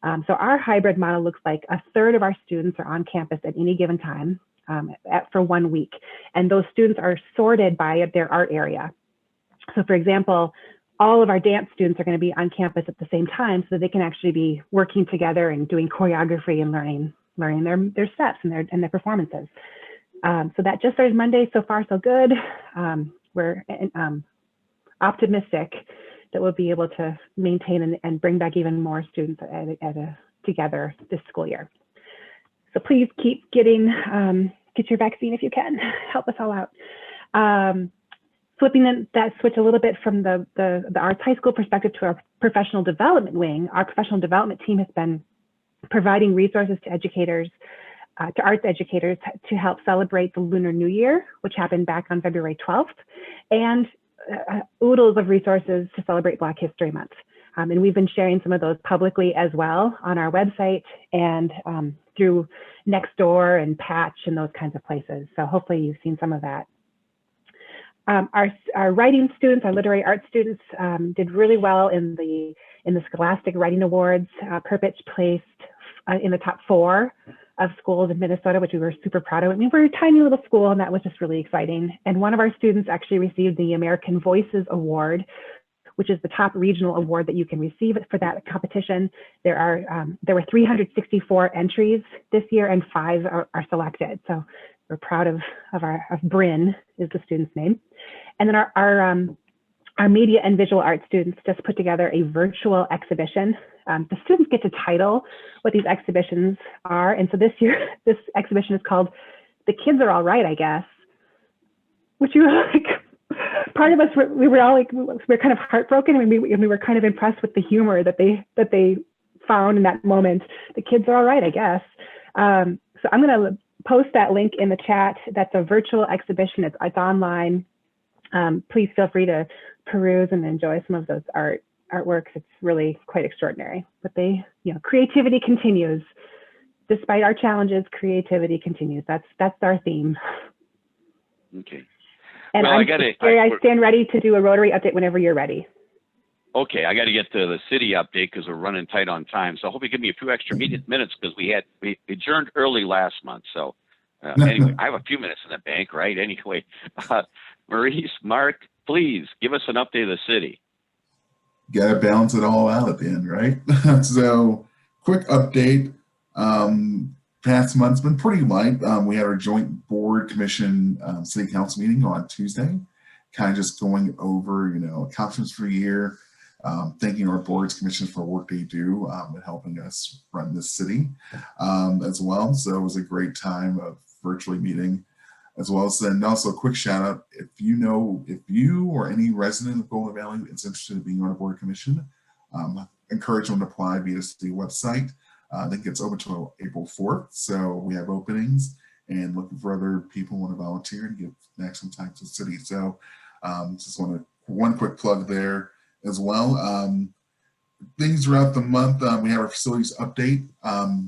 So our hybrid model looks like a third of our students are on campus at any given time for 1 week. And those students are sorted by their art area. So for example, all of our dance students are going to be on campus at the same time so that they can actually be working together and doing choreography and learning their steps and their performances. So that just started Monday. So far, so good. We're optimistic that we'll be able to maintain and bring back even more students together this school year. So please keep get your vaccine if you can. Help us all out. Flipping that switch a little bit from the arts high school perspective to our professional development wing, our professional development team has been providing resources to educators, to arts educators to help celebrate the Lunar New Year, which happened back on February 12th, and oodles of resources to celebrate Black History Month. And we've been sharing some of those publicly as well on our website and through Nextdoor and Patch and those kinds of places. So hopefully you've seen some of that. Our writing students, our literary arts students did really well in the Scholastic Writing Awards. Purpose placed in the top 4 of schools in Minnesota, which we were super proud of. I mean, we're a tiny little school and that was just really exciting. And one of our students actually received the American Voices Award, which is the top regional award that you can receive for that competition. There were 364 entries this year and 5 are selected. So we're proud of Bryn is the student's name. And then our media and visual arts students just put together a virtual exhibition. The students get to title what these exhibitions are. And so this year, this exhibition is called The Kids Are All Right, I Guess, which you were like, part of us, we were all like, we were kind of heartbroken and we were kind of impressed with the humor that they found in that moment. The kids are all right, I guess. So I'm gonna post that link in the chat. That's a virtual exhibition, it's online. Please feel free to peruse and enjoy some of those artworks. It's really quite extraordinary. But creativity continues. Despite our challenges, creativity continues. That's our theme. Okay. And well, I stand ready to do a Rotary update whenever you're ready. Okay, I got to get to the city update because we're running tight on time. So I hope you give me a few extra minutes because we adjourned early last month. So anyway, I have a few minutes in the bank, right? Anyway, Maurice, Mark, please give us an update of the city. Got to balance it all out at the end, right? So quick update. Past month's been pretty light. We had our joint board commission city council meeting on Tuesday, kind of just going over, accomplishments for the year, thanking our boards, commissions for work they do and helping us run this city as well. So it was a great time of virtually meeting as well. And also a quick shout out, if you or any resident of Golden Valley is interested in being on a board commission, encourage them to apply via the city website. I think it's open until April 4th. So we have openings and looking for other people who want to volunteer and give maximum time to the city. So just one quick plug there as well. Things throughout the month, we have our facilities update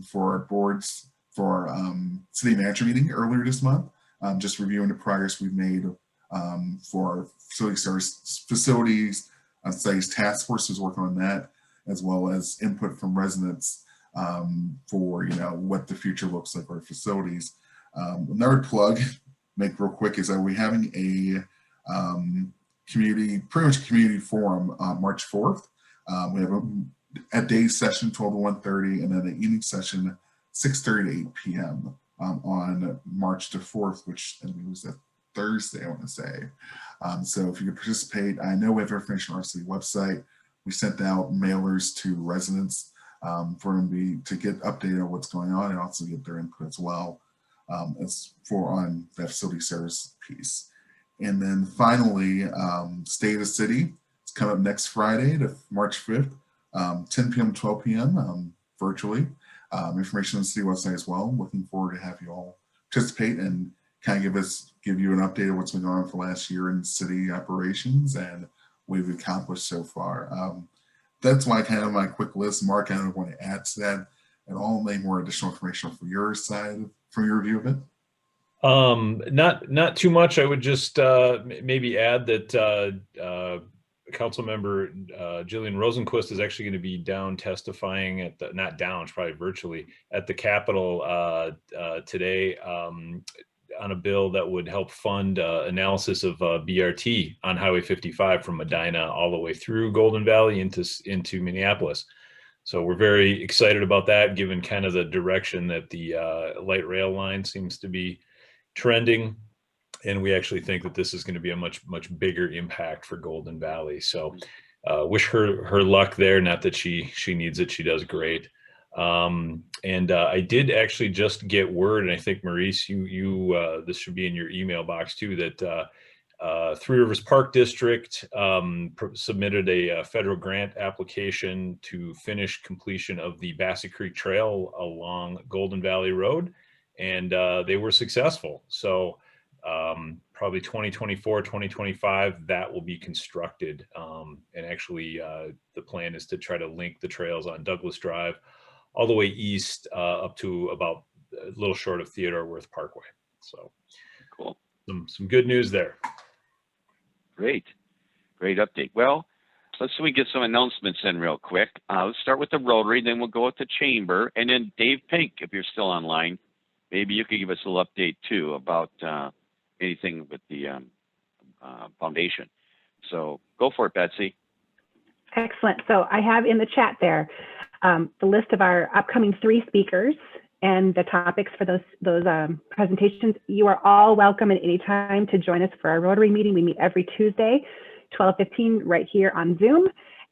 for our boards for our city manager meeting earlier this month. Just reviewing the progress we've made for our facilities studies task force is working on that, as well as input from residents for what the future looks like for our facilities. Another plug, make real quick, is that we're having a pretty much community forum on March 4th. We have a day session 12 to 1:30, and then an evening session 6:30 to 8 p.m. On March the 4th, which I think was a Thursday, I want to say. So if you could participate, I know we have information on our city website. We sent out mailers to residents for them to get updated on what's going on and also get their input as well as for on that facility service piece. And then finally, State of the City. It's coming up next Friday, March 5th, 10 p.m. to 12 p.m. Virtually. Information on the city website as well. Looking forward to have you all participate and kind of give you an update of what's been going on for last year in city operations and what we've accomplished so far. That's my quick list. Mark, I don't want to add to that at all. Maybe more additional information from your side, from your view of it. Not too much. I would just maybe add that Councilmember Jillian Rosenquist is actually going to be down testifying at the, not down, probably virtually, at the Capitol today on a bill that would help fund analysis of BRT on Highway 55 from Medina all the way through Golden Valley into Minneapolis. So we're very excited about that, given kind of the direction that the light rail line seems to be trending. And we actually think that this is going to be a much bigger impact for Golden Valley. So wish her luck there. Not that she needs it. She does great. And I did actually just get word, and I think Maurice, you this should be in your email box too, that Three Rivers Park District submitted a federal grant application to finish completion of the Bassett Creek Trail along Golden Valley Road, and they were successful. So probably 2024, 2025, that will be constructed. And actually the plan is to try to link the trails on Douglas Drive all the way east up to about a little short of Theodore Wirth Parkway. So cool. Some good news there. Great update. Well, let's see, we get some announcements in real quick. Let's start with the Rotary, then we'll go with the Chamber, and then Dave Pink, if you're still online, maybe you could give us a little update too about anything with the foundation. So go for it, Betsy. Excellent. So I have in the chat there the list of our upcoming 3 speakers and the topics for those presentations. You are all welcome at any time to join us for our Rotary meeting. We meet every Tuesday, 12:15, right here on Zoom.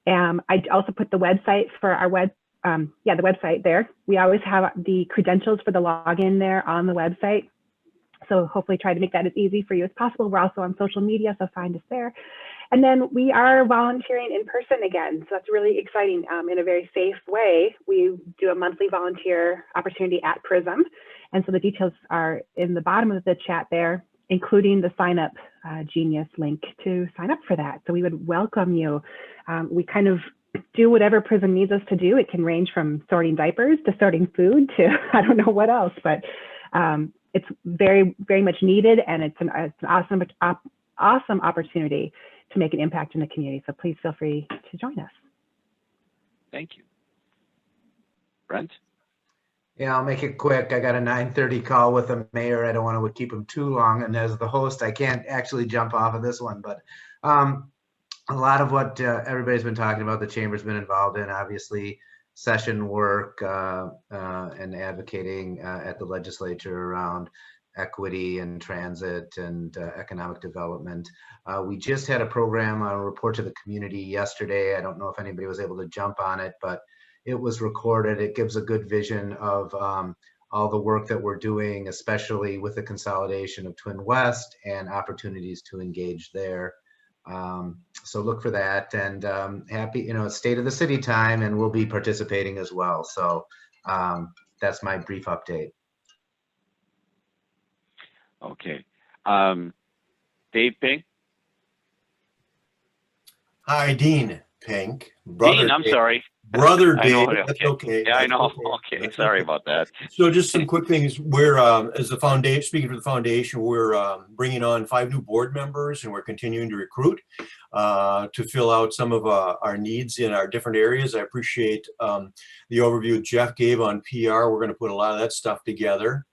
I also put the website for our the website there. We always have the credentials for the login there on the website. So hopefully try to make that as easy for you as possible. We're also on social media, so find us there. And then we are volunteering in person again. So that's really exciting in a very safe way. We do a monthly volunteer opportunity at PRISM. And so the details are in the bottom of the chat there, including the sign up Genius link to sign up for that. So we would welcome you. We kind of do whatever PRISM needs us to do. It can range from sorting diapers to sorting food to I don't know what else, but it's very, very much needed. And it's an awesome opportunity to make an impact in the community. So please feel free to join us. Thank you. Brent? Yeah, I'll make it quick. I got a 9:30 call with the mayor. I don't want to keep him too long. And as the host, I can't actually jump off of this one, but a lot of what everybody's been talking about, the Chamber's been involved in, obviously, session work and advocating at the legislature around equity and transit and economic development. We just had a program, a report to the community yesterday. I don't know if anybody was able to jump on it, but it was recorded. It gives a good vision of all the work that we're doing, especially with the consolidation of Twin West and opportunities to engage there. So look for that, and happy, it's State of the City time, and we'll be participating as well. So that's my brief update. Okay. Dave Pink? Hi, Dean Pink. Dean, I'm sorry. Brother Dave, I know, that's okay. Yeah, I know. Okay. Okay, sorry about that. So just some quick things. We're, as the foundation, speaking for the foundation, we're bringing on 5 new board members, and we're continuing to recruit to fill out some of our needs in our different areas. I appreciate the overview Jeff gave on PR. We're going to put a lot of that stuff together.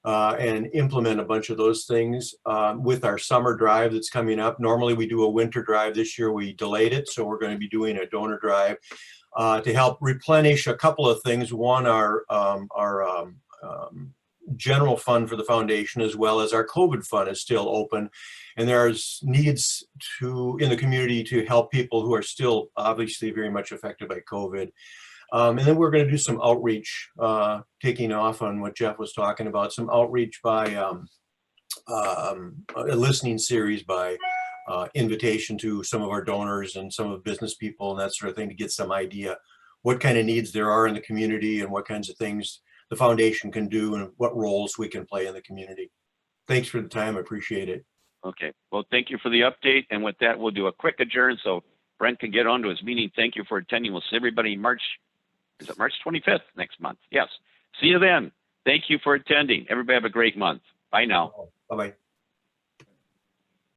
and implement a bunch of those things with our summer drive that's coming up. Normally we do a winter drive. This year we delayed it, so we're going to be doing a donor drive to help replenish a couple of things. One, our general fund for the foundation, as well as our COVID fund is still open. And there's needs in the community to help people who are still obviously very much affected by COVID. And then we're going to do some outreach, taking off on what Jeff was talking about, some outreach by a listening series by invitation to some of our donors and some of the business people and that sort of thing, to get some idea what kind of needs there are in the community and what kinds of things the foundation can do and what roles we can play in the community. Thanks for the time. I appreciate it. Okay. Well, thank you for the update. And with that, we'll do a quick adjourn so Brent can get on to his meeting. Thank you for attending. We'll see everybody March 25th next month? Yes. See you then. Thank you for attending. Everybody have a great month. Bye now. Bye-bye.